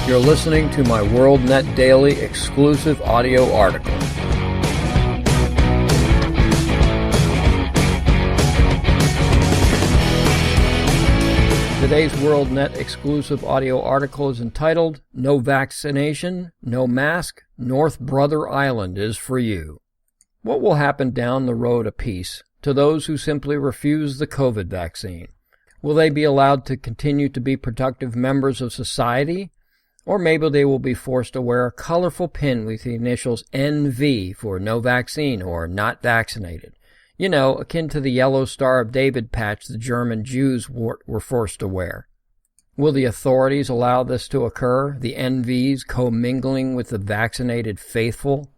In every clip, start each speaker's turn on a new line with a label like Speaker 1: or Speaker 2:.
Speaker 1: You're listening to my WorldNet Daily exclusive audio article. Today's WorldNet exclusive audio article is entitled, No Vaccination, No Mask, North Brother Island is for You. What will happen down the road apiece to those who simply refuse the COVID vaccine? Will they be allowed to continue to be productive members of society? Or maybe they will be forced to wear a colorful pin with the initials NV for no vaccine or not vaccinated. You know, akin to the yellow Star of David patch the German Jews were forced to wear. Will the authorities allow this to occur, the NVs commingling with the vaccinated faithful?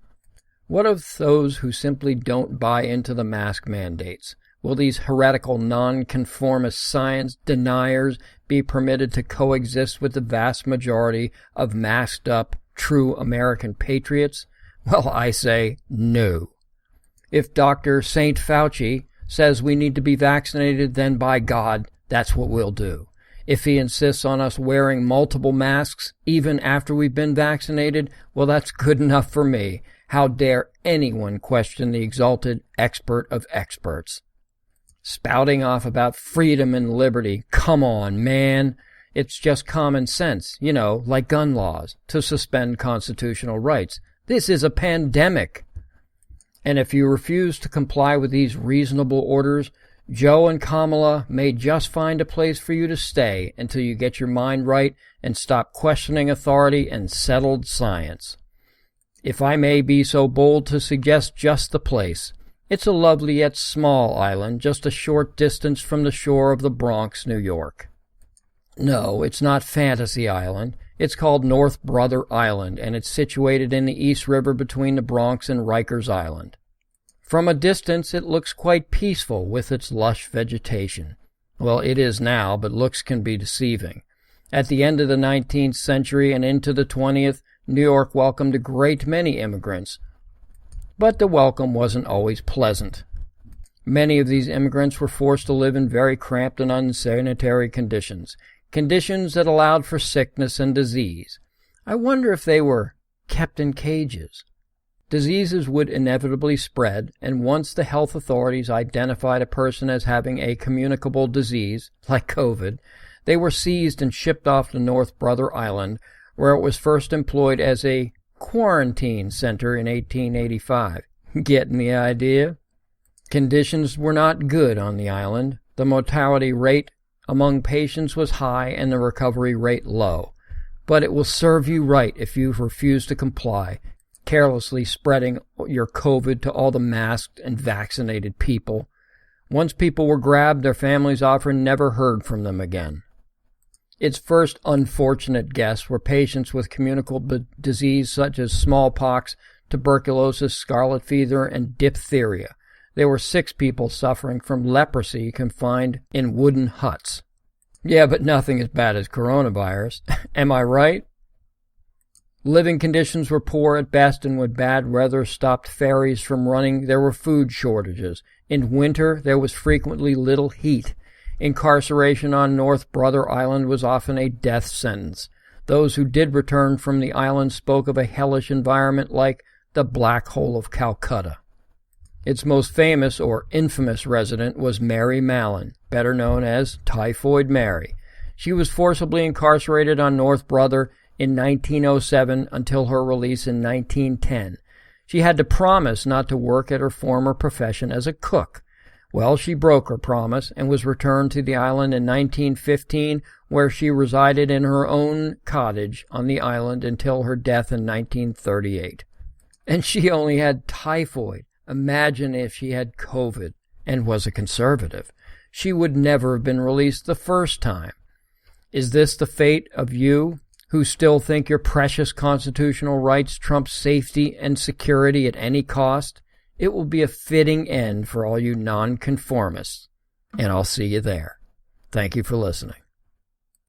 Speaker 1: What of those who simply don't buy into the mask mandates? Will these heretical non-conformist science deniers be permitted to coexist with the vast majority of masked-up, true American patriots? Well, I say no. If Dr. St. Fauci says we need to be vaccinated, then by God, that's what we'll do. If he insists on us wearing multiple masks, even after we've been vaccinated, well, that's good enough for me. How dare anyone question the exalted expert of experts? Spouting off about freedom and liberty. Come on, man. It's just common sense, you know, like gun laws, to suspend constitutional rights. This is a pandemic. And if you refuse to comply with these reasonable orders, Joe and Kamala may just find a place for you to stay until you get your mind right and stop questioning authority and settled science. If I may be so bold to suggest just the place, it's a lovely yet small island just a short distance from the shore of the Bronx, New York. No, it's not Fantasy Island. It's called North Brother Island, and it's situated in the East River between the Bronx and Rikers Island. From a distance, it looks quite peaceful with its lush vegetation. Well, it is now, but looks can be deceiving. At the end of the 19th century and into the 20th, New York welcomed a great many immigrants. But the welcome wasn't always pleasant. Many of these immigrants were forced to live in very cramped and unsanitary conditions that allowed for sickness and disease. I wonder if they were kept in cages. Diseases would inevitably spread, and once the health authorities identified a person as having a communicable disease, like COVID, they were seized and shipped off to North Brother Island, where it was first employed as a quarantine center in 1885. Getting the idea? Conditions were not good on the island. The mortality rate among patients was high and the recovery rate low. But it will serve you right if you refuse to comply, carelessly spreading your COVID to all the masked and vaccinated people. Once people were grabbed, their families often never heard from them again. Its first unfortunate guests were patients with communicable disease such as smallpox, tuberculosis, scarlet fever, and diphtheria. There were 6 people suffering from leprosy confined in wooden huts. Yeah, but nothing as bad as coronavirus. Am I right? Living conditions were poor at best, and when bad weather stopped ferries from running, there were food shortages. In winter, there was frequently little heat. Incarceration on North Brother Island was often a death sentence. Those who did return from the island spoke of a hellish environment like the Black Hole of Calcutta. Its most famous or infamous resident was Mary Mallon, better known as Typhoid Mary. She was forcibly incarcerated on North Brother in 1907 until her release in 1910. She had to promise not to work at her former profession as a cook. Well, she broke her promise and was returned to the island in 1915, where she resided in her own cottage on the island until her death in 1938. And she only had typhoid. Imagine if she had COVID and was a conservative. She would never have been released the first time. Is this the fate of you who still think your precious constitutional rights trump safety and security at any cost? It will be a fitting end for all you non-conformists, and I'll see you there. Thank you for listening.